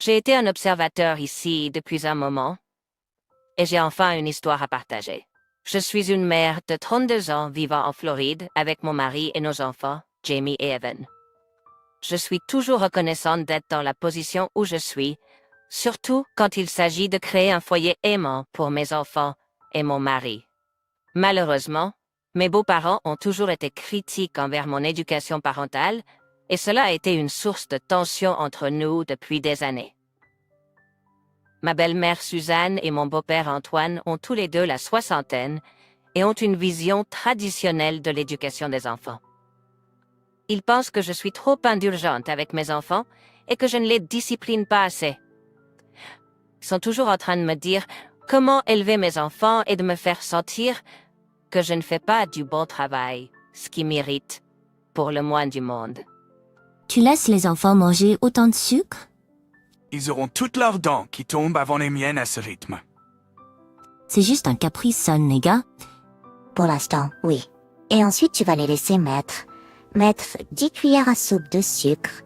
J'ai été un observateur ici depuis un moment, et j'ai enfin une histoire à partager. Je suis une mère de 32 ans vivant en Floride avec mon mari et nos enfants, Jamie et Evan. Je suis toujours reconnaissante d'être dans la position où je suis, surtout quand il s'agit de créer un foyer aimant pour mes enfants et mon mari. Malheureusement, mes beaux-parents ont toujours été critiques envers mon éducation parentale, et cela a été une source de tension entre nous depuis des années. Ma belle-mère Suzanne et mon beau-père Antoine ont tous les deux la soixantaine et ont une vision traditionnelle de l'éducation des enfants. Ils pensent que je suis trop indulgente avec mes enfants et que je ne les discipline pas assez. Ils sont toujours en train de me dire comment élever mes enfants et de me faire sentir que je ne fais pas du bon travail, ce qui m'irrite pour le moins du monde. Tu laisses les enfants manger autant de sucre? Ils auront toutes leurs dents qui tombent avant les miennes à ce rythme. C'est juste un caprice, son, les gars. Pour l'instant, oui. Et ensuite, tu vas les laisser mettre 10 cuillères à soupe de sucre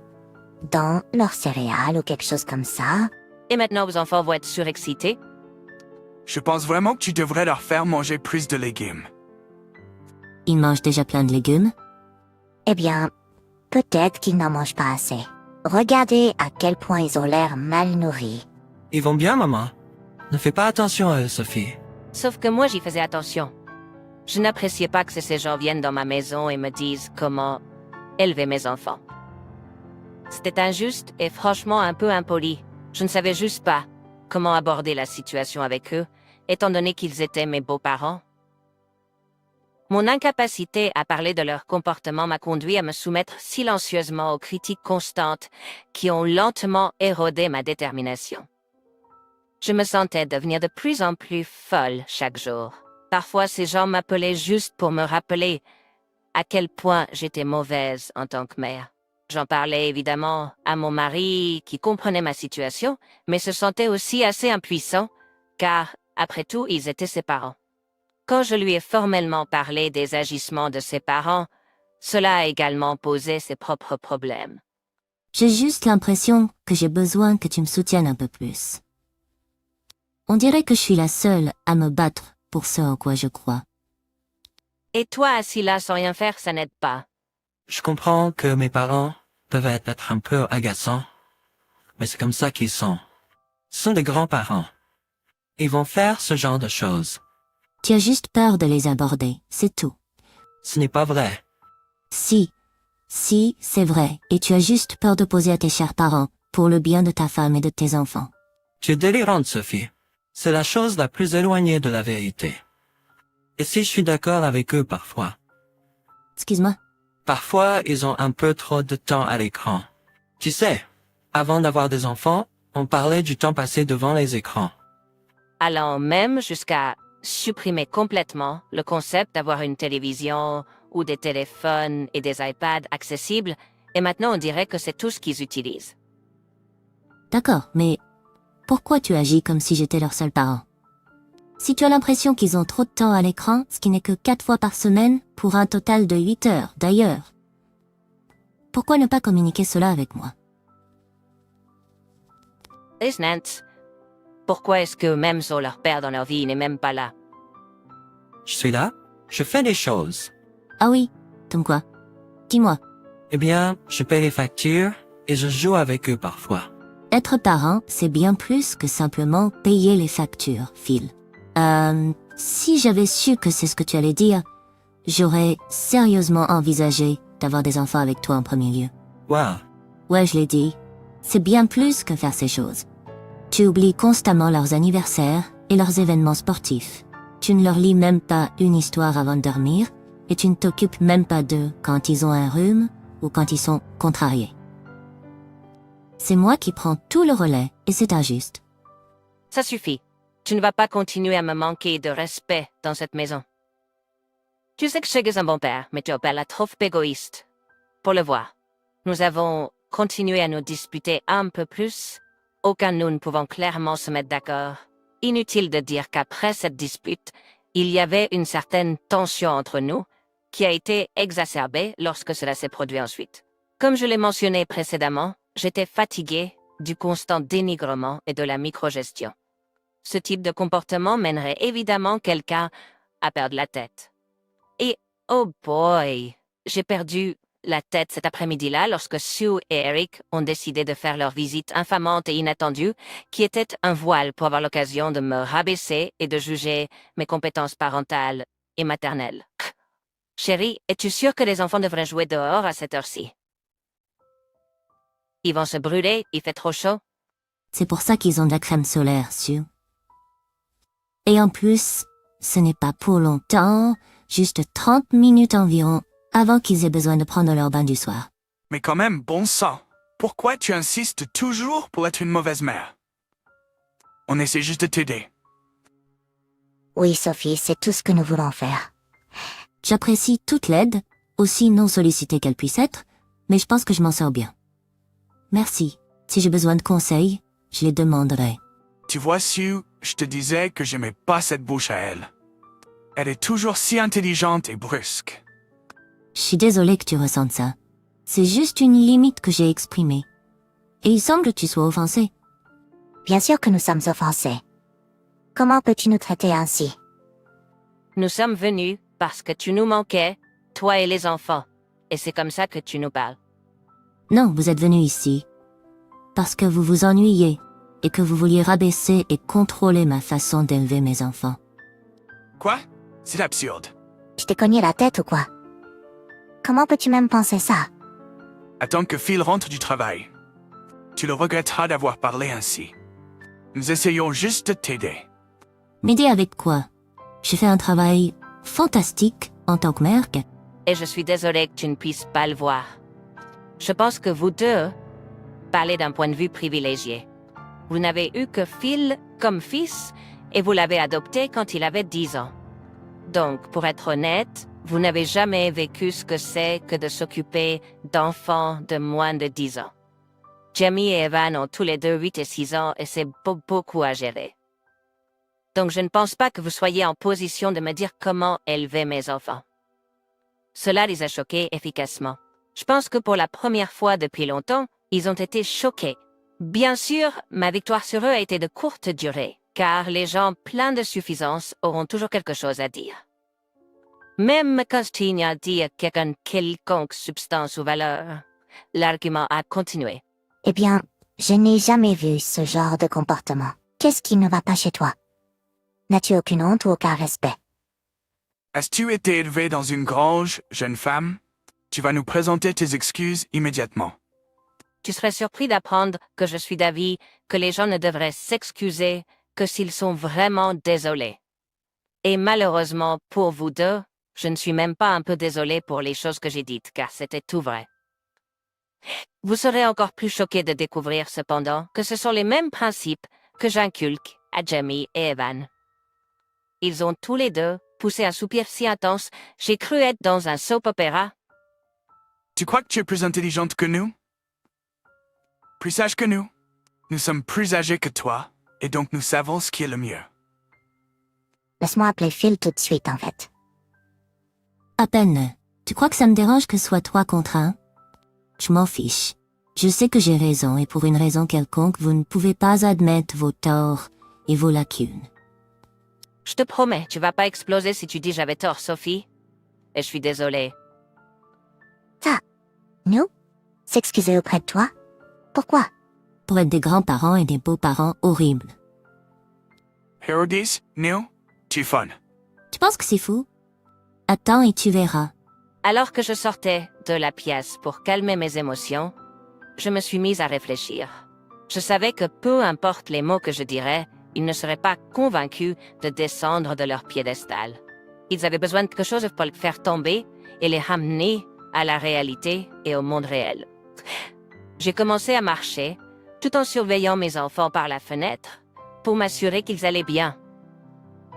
dans leurs céréales ou quelque chose comme ça. Et maintenant, vos enfants vont être surexcités? Je pense vraiment que tu devrais leur faire manger plus de légumes. Ils mangent déjà plein de légumes. Eh bien, peut-être qu'ils n'en mangent pas assez. Regardez à quel point ils ont l'air mal nourris. Ils vont bien, maman. Ne fais pas attention à eux, Sophie. Sauf que moi, j'y faisais attention. Je n'appréciais pas que ces gens viennent dans ma maison et me disent comment élever mes enfants. C'était injuste et franchement un peu impoli. Je ne savais juste pas comment aborder la situation avec eux, étant donné qu'ils étaient mes beaux-parents. Mon incapacité à parler de leur comportement m'a conduit à me soumettre silencieusement aux critiques constantes qui ont lentement érodé ma détermination. Je me sentais devenir de plus en plus folle chaque jour. Parfois, ces gens m'appelaient juste pour me rappeler à quel point j'étais mauvaise en tant que mère. J'en parlais évidemment à mon mari qui comprenait ma situation, mais se sentait aussi assez impuissant, car, après tout, ils étaient ses parents. Quand je lui ai formellement parlé des agissements de ses parents, cela a également posé ses propres problèmes. J'ai juste l'impression que j'ai besoin que tu me soutiennes un peu plus. On dirait que je suis la seule à me battre pour ce en quoi je crois. Et toi, assis là sans rien faire, ça n'aide pas. Je comprends que mes parents peuvent être un peu agaçants, mais c'est comme ça qu'ils sont. Ce sont des grands-parents. Ils vont faire ce genre de choses. Tu as juste peur de les aborder, c'est tout. Ce n'est pas vrai. Si, c'est vrai, et tu as juste peur d'opposer à tes chers parents, pour le bien de ta femme et de tes enfants. Tu es délirante, Sophie. C'est la chose la plus éloignée de la vérité. Et si je suis d'accord avec eux parfois. Excuse-moi. Parfois, ils ont un peu trop de temps à l'écran. Tu sais, avant d'avoir des enfants, on parlait du temps passé devant les écrans. Allant même jusqu'à supprimer complètement le concept d'avoir une télévision ou des téléphones et des iPads accessibles, et maintenant on dirait que c'est tout ce qu'ils utilisent. D'accord, mais pourquoi tu agis comme si j'étais leur seul parent? Si tu as l'impression qu'ils ont trop de temps à l'écran, ce qui n'est que 4 fois par semaine, pour un total de 8 heures, d'ailleurs, pourquoi ne pas communiquer cela avec moi? Nant, pourquoi est-ce qu'eux-mêmes ont leur père dans leur vie, il n'est même pas là? Je suis là, je fais des choses. Ah oui, comme quoi? Dis-moi. Eh bien, je paie les factures et je joue avec eux parfois. Être parent, c'est bien plus que simplement payer les factures, Phil. Si j'avais su que c'est ce que tu allais dire, j'aurais sérieusement envisagé d'avoir des enfants avec toi en premier lieu. Wow. Ouais, je l'ai dit. C'est bien plus que faire ces choses. Tu oublies constamment leurs anniversaires et leurs événements sportifs. Tu ne leur lis même pas une histoire avant de dormir et tu ne t'occupes même pas d'eux quand ils ont un rhume ou quand ils sont contrariés. C'est moi qui prends tout le relais et c'est injuste. Ça suffit. Tu ne vas pas continuer à me manquer de respect dans cette maison. Tu sais que je suis un bon père, mais tu es la trop égoïste. Pour le voir, nous avons continué à nous disputer un peu plus. Aucun de nous ne pouvons clairement se mettre d'accord. Inutile de dire qu'après cette dispute, il y avait une certaine tension entre nous qui a été exacerbée lorsque cela s'est produit ensuite. Comme je l'ai mentionné précédemment, j'étais fatiguée du constant dénigrement et de la microgestion. Ce type de comportement mènerait évidemment quelqu'un à perdre la tête. Et oh boy, j'ai perdu la tête cet après-midi-là lorsque Sue et Eric ont décidé de faire leur visite infamante et inattendue, qui était un voile pour avoir l'occasion de me rabaisser et de juger mes compétences parentales et maternelles. Chérie, es-tu sûre que les enfants devraient jouer dehors à cette heure-ci? Ils vont se brûler, il fait trop chaud. C'est pour ça qu'ils ont de la crème solaire, Sue. Et en plus, ce n'est pas pour longtemps, juste 30 minutes environ, avant qu'ils aient besoin de prendre leur bain du soir. Mais quand même, bon sang. Pourquoi tu insistes toujours pour être une mauvaise mère? On essaie juste de t'aider. Oui, Sophie, c'est tout ce que nous voulons faire. J'apprécie toute l'aide, aussi non sollicitée qu'elle puisse être, mais je pense que je m'en sors bien. Merci. Si j'ai besoin de conseils, je les demanderai. Tu vois, Sue, je te disais que j'aimais pas cette bouche à elle. Elle est toujours si intelligente et brusque. Je suis désolée que tu ressentes ça. C'est juste une limite que j'ai exprimée. Et il semble que tu sois offensé. Bien sûr que nous sommes offensés. Comment peux-tu nous traiter ainsi? Nous sommes venus parce que tu nous manquais, toi et les enfants. Et c'est comme ça que tu nous parles. Non, vous êtes venu ici parce que vous vous ennuyez et que vous vouliez rabaisser et contrôler ma façon d'élever mes enfants. Quoi? C'est absurde. Tu t'es cogné la tête ou quoi? Comment peux-tu même penser ça? Attends que Phil rentre du travail. Tu le regretteras d'avoir parlé ainsi. Nous essayons juste de t'aider. M'aider avec quoi? J'ai fait un travail fantastique en tant que mère. Et je suis désolée que tu ne puisses pas le voir. Je pense que vous deux parlez d'un point de vue privilégié. Vous n'avez eu que Phil comme fils et vous l'avez adopté quand il avait 10 ans. Donc, pour être honnête, vous n'avez jamais vécu ce que c'est que de s'occuper d'enfants de moins de 10 ans. Jamie et Evan ont tous les deux 8 et 6 ans et c'est beaucoup à gérer. Donc, je ne pense pas que vous soyez en position de me dire comment élever mes enfants. Cela les a choqués efficacement. Je pense que pour la première fois depuis longtemps, ils ont été choqués. Bien sûr, ma victoire sur eux a été de courte durée, car les gens pleins de suffisance auront toujours quelque chose à dire. Même quand tu n'y as dit à quelqu'un quelconque substance ou valeur, l'argument a continué. Eh bien, je n'ai jamais vu ce genre de comportement. Qu'est-ce qui ne va pas chez toi? N'as-tu aucune honte ou aucun respect? As-tu été élevée dans une grange, jeune femme? Tu vas nous présenter tes excuses immédiatement. Tu serais surpris d'apprendre que je suis d'avis que les gens ne devraient s'excuser que s'ils sont vraiment désolés. Et malheureusement, pour vous deux, je ne suis même pas un peu désolée pour les choses que j'ai dites, car c'était tout vrai. Vous serez encore plus choqués de découvrir cependant que ce sont les mêmes principes que j'inculque à Jamie et Evan. Ils ont tous les deux poussé un soupir si intense, j'ai cru être dans un soap opéra. Tu crois que tu es plus intelligente que nous? Plus sage que nous? Nous sommes plus âgés que toi, et donc nous savons ce qui est le mieux. Laisse-moi appeler Phil tout de suite, en fait. À peine. Tu crois que ça me dérange que ce soit 3 contre 1? Je m'en fiche. Je sais que j'ai raison et pour une raison quelconque, vous ne pouvez pas admettre vos torts et vos lacunes. Je te promets, tu vas pas exploser si tu dis j'avais tort, Sophie. Et je suis désolée. Ça, nous? S'excuser auprès de toi? Pourquoi? Pour être des grands-parents et des beaux-parents horribles. Hérodis, nous, tu es fun. Tu penses que c'est fou? Attends et tu verras. Alors que je sortais de la pièce pour calmer mes émotions, je me suis mise à réfléchir. Je savais que peu importe les mots que je dirais, ils ne seraient pas convaincus de descendre de leur piédestal. Ils avaient besoin de quelque chose pour le faire tomber et les ramener à la réalité et au monde réel. J'ai commencé à marcher, tout en surveillant mes enfants par la fenêtre, pour m'assurer qu'ils allaient bien.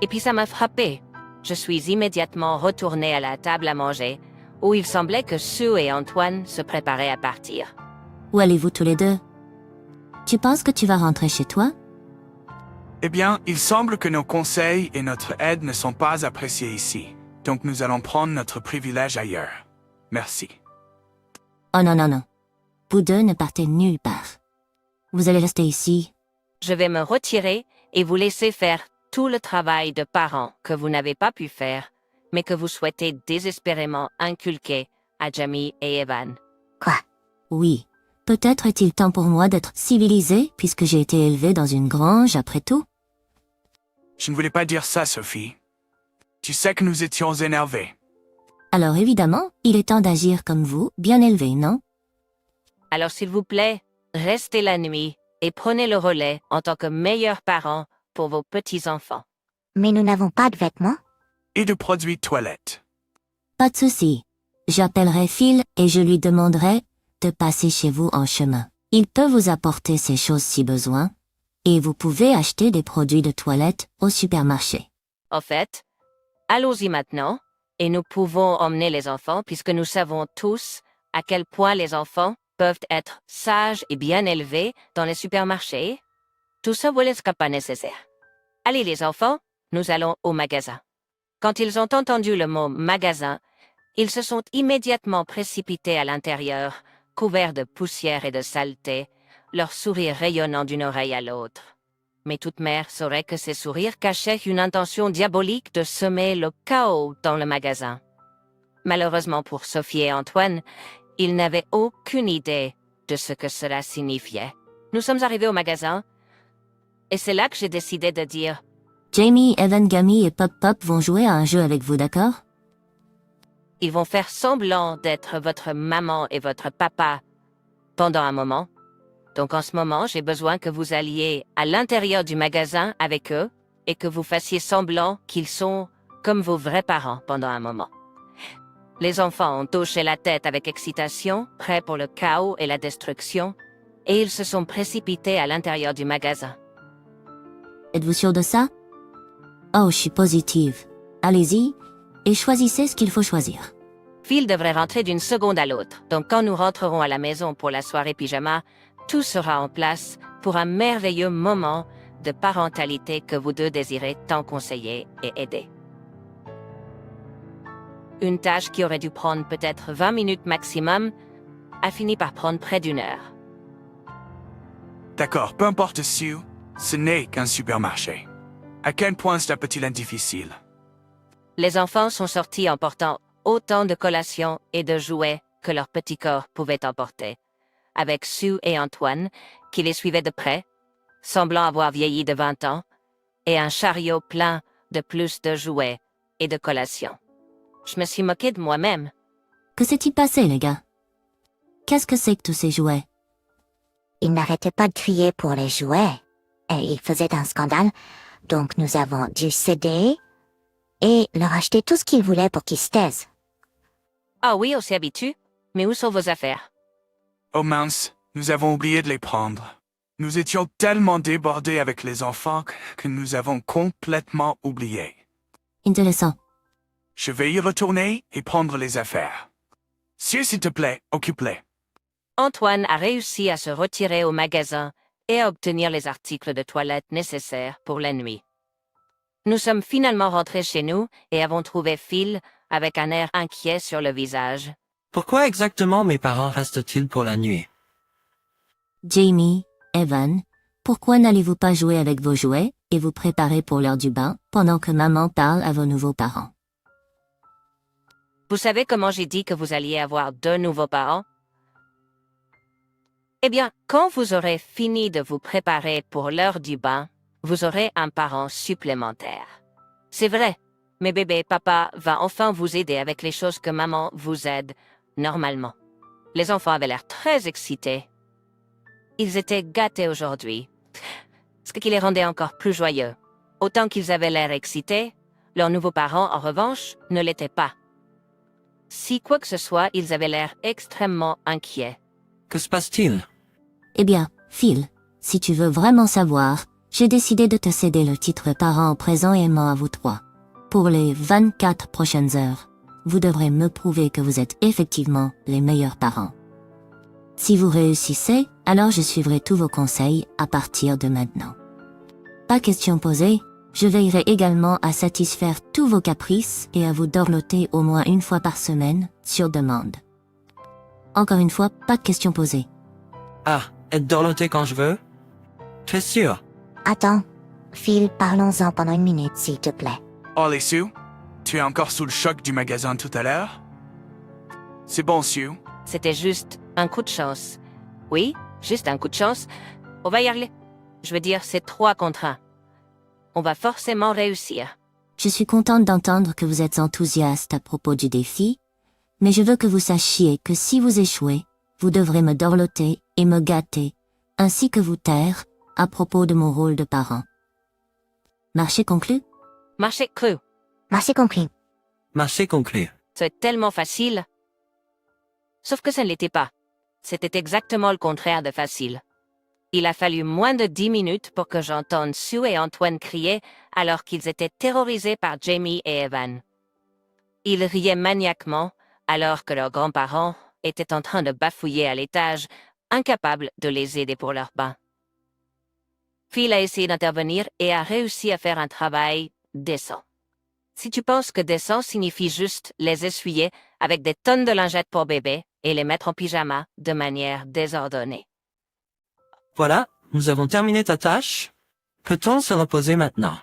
Et puis ça m'a frappé. Je suis immédiatement retournée à la table à manger, où il semblait que Sue et Antoine se préparaient à partir. Où allez-vous tous les deux? Tu penses que tu vas rentrer chez toi? Eh bien, il semble que nos conseils et notre aide ne sont pas appréciés ici, donc nous allons prendre notre privilège ailleurs. Merci. Oh non. Vous deux ne partez nulle part. Vous allez rester ici. Je vais me retirer et vous laisser faire tout le travail de parents que vous n'avez pas pu faire, mais que vous souhaitez désespérément inculquer à Jamie et Evan. Quoi? Oui. Peut-être est-il temps pour moi d'être civilisé puisque j'ai été élevé dans une grange après tout. Je ne voulais pas dire ça, Sophie. Tu sais que nous étions énervés. Alors évidemment, il est temps d'agir comme vous, bien élevé, non? Alors s'il vous plaît, restez la nuit et prenez le relais en tant que meilleurs parents pour vos petits-enfants. Mais nous n'avons pas de vêtements? Et de produits toilettes. Pas de souci. J'appellerai Phil et je lui demanderai de passer chez vous en chemin. Il peut vous apporter ces choses si besoin, et vous pouvez acheter des produits de toilette au supermarché. Au fait, allons-y maintenant, et nous pouvons emmener les enfants puisque nous savons tous à quel point les enfants peuvent être sages et bien élevés dans les supermarchés. Tout ça ne sera pas nécessaire. Allez les enfants, nous allons au magasin. Quand ils ont entendu le mot magasin, ils se sont immédiatement précipités à l'intérieur, couverts de poussière et de saleté, leur sourire rayonnant d'une oreille à l'autre. Mais toute mère saurait que ces sourires cachaient une intention diabolique de semer le chaos dans le magasin. Malheureusement pour Sophie et Antoine, ils n'avaient aucune idée de ce que cela signifiait. Nous sommes arrivés au magasin, et c'est là que j'ai décidé de dire Jamie, Evan, Gamy et Pop Pop vont jouer à un jeu avec vous, d'accord? ils vont faire semblant d'être votre maman et votre papa pendant un moment. Donc en ce moment, j'ai besoin que vous alliez à l'intérieur du magasin avec eux et que vous fassiez semblant qu'ils sont comme vos vrais parents pendant un moment. Les enfants ont hoché la tête avec excitation, prêts pour le chaos et la destruction, et ils se sont précipités à l'intérieur du magasin. Êtes-vous sûr de ça? Oh, je suis positive. Allez-y, et choisissez ce qu'il faut choisir. Phil devrait rentrer d'une seconde à l'autre, donc quand nous rentrerons à la maison pour la soirée pyjama, tout sera en place pour un merveilleux moment de parentalité que vous deux désirez tant conseiller et aider. Une tâche qui aurait dû prendre peut-être 20 minutes maximum a fini par prendre près d'1 heure. D'accord, peu importe Sue, ce n'est qu'un supermarché. À quel point cela peut-il être difficile? Les enfants sont sortis en portant autant de collations et de jouets que leur petit corps pouvait emporter, avec Sue et Antoine, qui les suivaient de près, semblant avoir vieilli de 20 ans, et un chariot plein de plus de jouets et de collations. Je me suis moquée de moi-même. Que s'est-il passé, les gars? Qu'est-ce que c'est que tous ces jouets? Ils n'arrêtaient pas de crier pour les jouets, et ils faisaient un scandale, donc nous avons dû céder et leur acheter tout ce qu'ils voulaient pour qu'ils se taisent. Ah oui, on s'y habitue, mais où sont vos affaires? Oh mince, nous avons oublié de les prendre. Nous étions tellement débordés avec les enfants que nous avons complètement oublié. Intéressant. Je vais y retourner et prendre les affaires. Sue, s'il te plaît, occupe-les. Antoine a réussi à se retirer au magasin et à obtenir les articles de toilette nécessaires pour la nuit. Nous sommes finalement rentrés chez nous et avons trouvé Phil avec un air inquiet sur le visage. Pourquoi exactement mes parents restent-ils pour la nuit? Jamie, Evan, pourquoi n'allez-vous pas jouer avec vos jouets et vous préparer pour l'heure du bain pendant que maman parle à vos nouveaux parents? Vous savez comment j'ai dit que vous alliez avoir 2 nouveaux parents? Eh bien, quand vous aurez fini de vous préparer pour l'heure du bain, vous aurez un parent supplémentaire. C'est vrai, mais bébé, papa va enfin vous aider avec les choses que maman vous aide normalement. Les enfants avaient l'air très excités. Ils étaient gâtés aujourd'hui, ce qui les rendait encore plus joyeux. Autant qu'ils avaient l'air excités, leurs nouveaux parents, en revanche, ne l'étaient pas. Si quoi que ce soit, ils avaient l'air extrêmement inquiets. Que se passe-t-il? Eh bien, Phil, si tu veux vraiment savoir, j'ai décidé de te céder le titre parent présent et aimant à vous trois. Pour les 24 prochaines heures, vous devrez me prouver que vous êtes effectivement les meilleurs parents. Si vous réussissez, alors je suivrai tous vos conseils à partir de maintenant. Pas question posée, je veillerai également à satisfaire tous vos caprices et à vous dorloter au moins 1 fois par semaine, sur demande. Encore une fois, pas de question posée. Ah, être dorloté quand je veux? Tu es sûr? Attends, Phil, parlons-en pendant 1 minute, s'il te plaît. Oh, les Sue? Tu es encore sous le choc du magasin tout à l'heure? C'est bon, Sue. C'était juste un coup de chance. Oui, juste un coup de chance. On va y arriver. Je veux dire, c'est 3 contre 1. On va forcément réussir. Je suis contente d'entendre que vous êtes enthousiaste à propos du défi, mais je veux que vous sachiez que si vous échouez, vous devrez me dorloter et me gâter, ainsi que vous taire à propos de mon rôle de parent. Marché conclu? Marché cru. Marché compris. Marché conclu. C'est tellement facile. Sauf que ça ne l'était pas. C'était exactement le contraire de facile. Il a fallu moins de 10 minutes pour que j'entende Sue et Antoine crier alors qu'ils étaient terrorisés par Jamie et Evan. Ils riaient maniaquement alors que leurs grands-parents étaient en train de bafouiller à l'étage, incapables de les aider pour leur bain. Phil a essayé d'intervenir et a réussi à faire un travail décent. Si tu penses que décent signifie juste les essuyer avec des tonnes de lingettes pour bébé et les mettre en pyjama de manière désordonnée. Voilà, nous avons terminé ta tâche. Peut-on se reposer maintenant?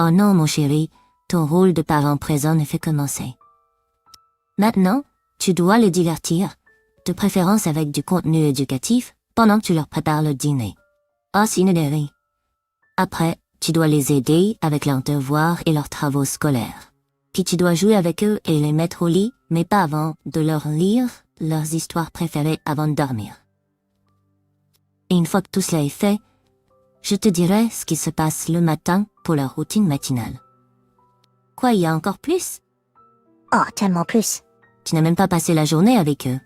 Oh non, mon chéri, ton rôle de parent présent ne fait commencer. Maintenant, tu dois les divertir, de préférence avec du contenu éducatif, pendant que tu leur prépares le dîner. Oh, sinédérie. Après, tu dois les aider avec leurs devoirs et leurs travaux scolaires. Puis tu dois jouer avec eux et les mettre au lit, mais pas avant de leur lire leurs histoires préférées avant de dormir. Et une fois que tout cela est fait, je te dirai ce qui se passe le matin pour leur routine matinale. Quoi, il y a encore plus? Oh, tellement plus. Tu n'as même pas passé la journée avec eux.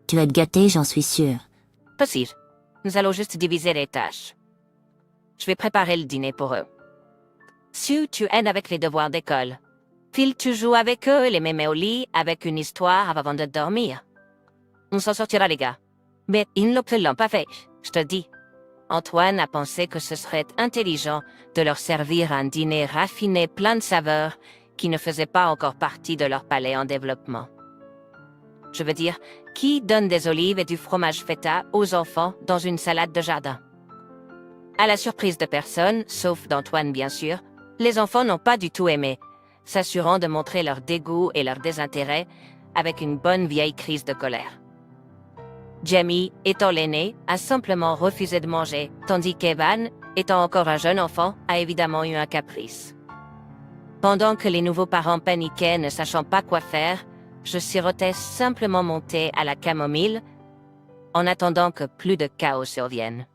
Tu vas être gâté, j'en suis sûre. Possible. Nous allons juste diviser les tâches. Je vais préparer le dîner pour eux. Sue, tu aides avec les devoirs d'école. Phil, tu joues avec eux et les mets au lit avec une histoire avant de dormir. On s'en sortira, les gars. Mais ils ne l'ont pas fait, je te dis. Antoine a pensé que ce serait intelligent de leur servir un dîner raffiné plein de saveurs qui ne faisaient pas encore partie de leur palais en développement. Je veux dire, qui donne des olives et du fromage feta aux enfants dans une salade de jardin? À la surprise de personne, sauf d'Antoine bien sûr, les enfants n'ont pas du tout aimé, s'assurant de montrer leur dégoût et leur désintérêt avec une bonne vieille crise de colère. Jamie, étant l'aîné, a simplement refusé de manger, tandis qu'Evan, étant encore un jeune enfant, a évidemment eu un caprice. Pendant que les nouveaux parents paniquaient, ne sachant pas quoi faire, je sirotais simplement mon thé à la camomille, en attendant que plus de chaos survienne.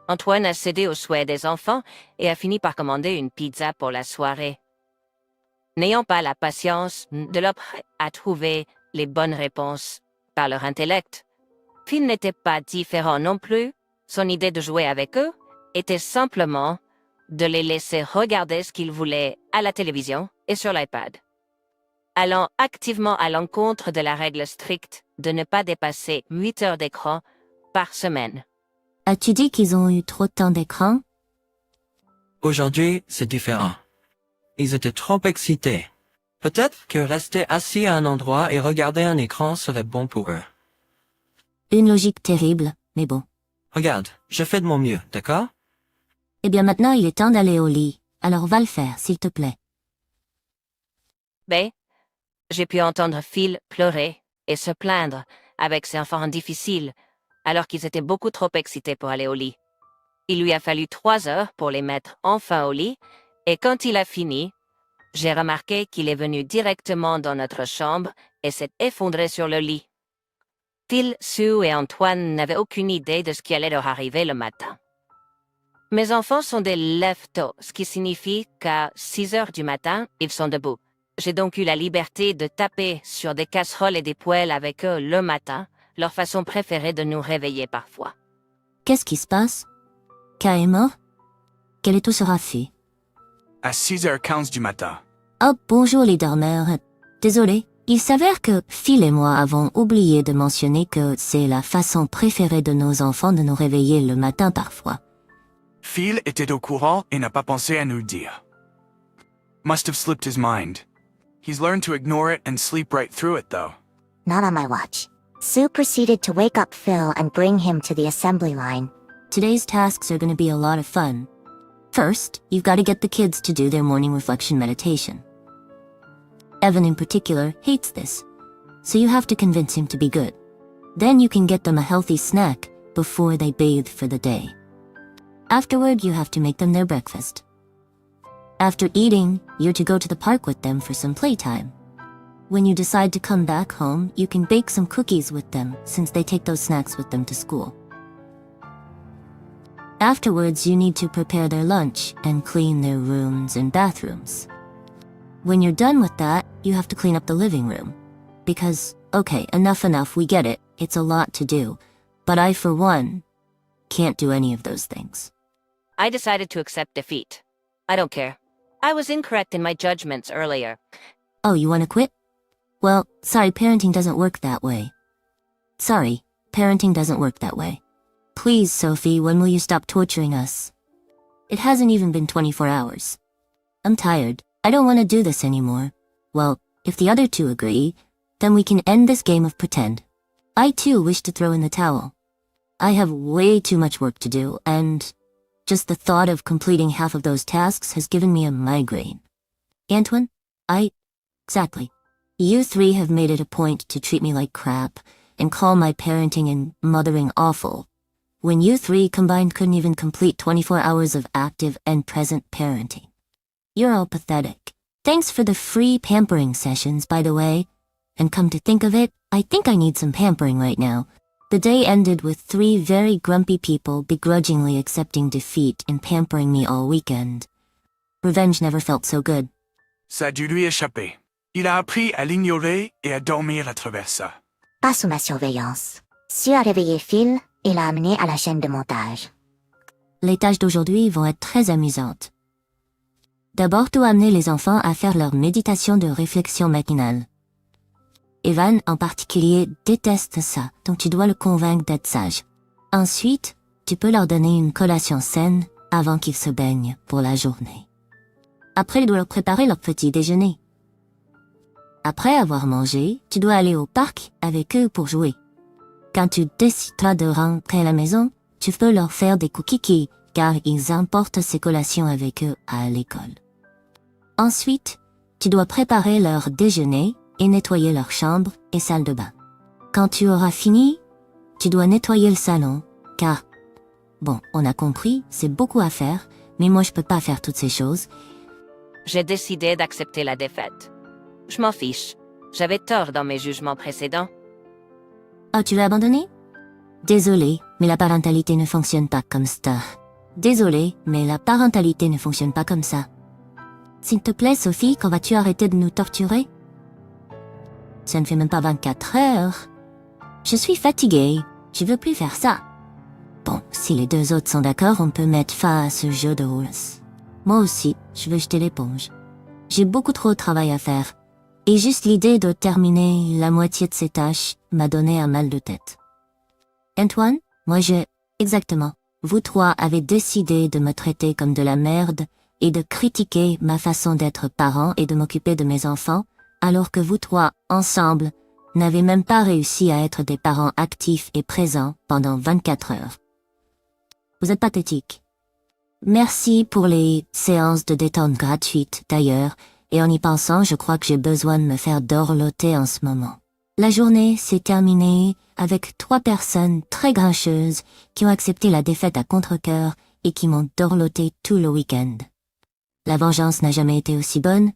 Antoine a cédé aux souhaits des enfants et a fini par commander une pizza pour la soirée. N'ayant pas la patience de leur à trouver les bonnes réponses par leur intellect, Phil n'était pas différent non plus. Son idée de jouer avec eux était simplement de les laisser regarder ce qu'ils voulaient à la télévision et sur l'iPad, allant activement à l'encontre de la règle stricte de ne pas dépasser 8 heures d'écran par semaine. As-tu dit qu'ils ont eu trop de temps d'écran? Aujourd'hui, c'est différent. Ils étaient trop excités. Peut-être que rester assis à un endroit et regarder un écran serait bon pour eux. Une logique terrible, mais bon. Regarde, je fais de mon mieux, d'accord? Eh bien maintenant, il est temps d'aller au lit. Alors va le faire, s'il te plaît. Ben, j'ai pu entendre Phil pleurer et se plaindre avec ses enfants difficiles, alors qu'ils étaient beaucoup trop excités pour aller au lit. Il lui a fallu 3 heures pour les mettre enfin au lit, et quand il a fini, j'ai remarqué qu'il est venu directement dans notre chambre et s'est effondré sur le lit. Phil, Sue et Antoine n'avaient aucune idée de ce qui allait leur arriver le matin. Mes enfants sont des lève-tôt, ce qui signifie qu'à 6 heures du matin, ils sont debout. J'ai donc eu la liberté de taper sur des casseroles et des poêles avec eux le matin, leur façon préférée de nous réveiller parfois. Qu'est-ce qui se passe? Kai est mort? Quel étau sera fait? À 6h15 du matin. Oh, bonjour les dormeurs. Désolé. Il s'avère que Phil et moi avons oublié de mentionner que c'est la façon préférée de nos enfants de nous réveiller le matin parfois. Phil était au courant et n'a pas pensé à nous le dire. Must have slipped his mind. He's learned to ignore it and sleep right through it, though. Not on my watch. Sue proceeded to wake up Phil and bring him to the assembly line. Today's tasks are going to be a lot of fun. First, you've got to get the kids to do their morning reflection meditation. Evan in particular hates this, so you have to convince him to be good. Then you can get them a healthy snack before they bathe for the day. Afterward, you have to make them their breakfast. After eating, you're to go to the park with them for some playtime. When you decide to come back home, you can bake some cookies with them since they take those snacks with them to school. Afterwards, you need to prepare their lunch and clean their rooms and bathrooms. When you're done with that, you have to clean up the living room. Because, okay, enough, we get it. It's a lot to do. But I, for one, can't do any of those things. I decided to accept defeat. I don't care. I was incorrect in my judgments earlier. Oh, you want to quit? Well, sorry, parenting doesn't work that way. Please, Sophie, when will you stop torturing us? It hasn't even been 24 hours. I'm tired. I don't want to do this anymore. Well, if the other two agree, then we can end this game of pretend. I too wish to throw in the towel. I have way too much work to do, and just the thought of completing half of those tasks has given me a migraine. Antoine, Exactly. You three have made it a point to treat me like crap and call my parenting and mothering awful, when you three combined couldn't even complete 24 hours of active and present parenting. You're all pathetic. Thanks for the free pampering sessions, by the way. And come to think of it, I think I need some pampering right now. The day ended with 3 very grumpy people begrudgingly accepting defeat and pampering me all weekend. Revenge never felt so good. Ça a dû lui échapper. Il a appris à l'ignorer et à dormir à travers ça. Pas sous ma surveillance. Su a réveillé Phil et l'a amené à la chaîne de montage. Les tâches d'aujourd'hui vont être très amusantes. D'abord, tu as amené les enfants à faire leur méditation de réflexion matinale. Evan, en particulier, déteste ça, donc tu dois le convaincre d'être sage. Ensuite, tu peux leur donner une collation saine avant qu'ils se baignent pour la journée. Après, tu dois leur préparer leur petit déjeuner. Après avoir mangé, tu dois aller au parc avec eux pour jouer. Quand tu décideras de rentrer à la maison, tu peux leur faire des cookies car ils emportent ces collations avec eux à l'école. Ensuite, tu dois préparer leur déjeuner et nettoyer leur chambre et salle de bain. Quand tu auras fini, tu dois nettoyer le salon, car, bon, on a compris, c'est beaucoup à faire, mais moi je peux pas faire toutes ces choses. J'ai décidé d'accepter la défaite. Je m'en fiche. J'avais tort dans mes jugements précédents. Oh, tu l'as abandonné? Désolé, mais la parentalité ne fonctionne pas comme ça. Désolé, mais la parentalité ne fonctionne pas comme ça. S'il te plaît, Sophie, quand vas-tu arrêter de nous torturer? Ça ne fait même pas 24 heures. Je suis fatiguée. Je veux plus faire ça. Bon, si les deux autres sont d'accord, on peut mettre fin à ce jeu de rôle. Moi aussi, je veux jeter l'éponge. J'ai beaucoup trop de travail à faire. Et juste l'idée de terminer la moitié de ces tâches m'a donné un mal de tête. Antoine, exactement. Vous trois avez décidé de me traiter comme de la merde et de critiquer ma façon d'être parent et de m'occuper de mes enfants, alors que vous trois, ensemble, n'avez même pas réussi à être des parents actifs et présents pendant 24 heures. Vous êtes pathétique. Merci pour les séances de détente gratuites, d'ailleurs, et en y pensant, je crois que j'ai besoin de me faire dorloter en ce moment. La journée s'est terminée avec 3 personnes très grincheuses qui ont accepté la défaite à contre-cœur et qui m'ont dorloté tout le week-end. La vengeance n'a jamais été aussi bonne,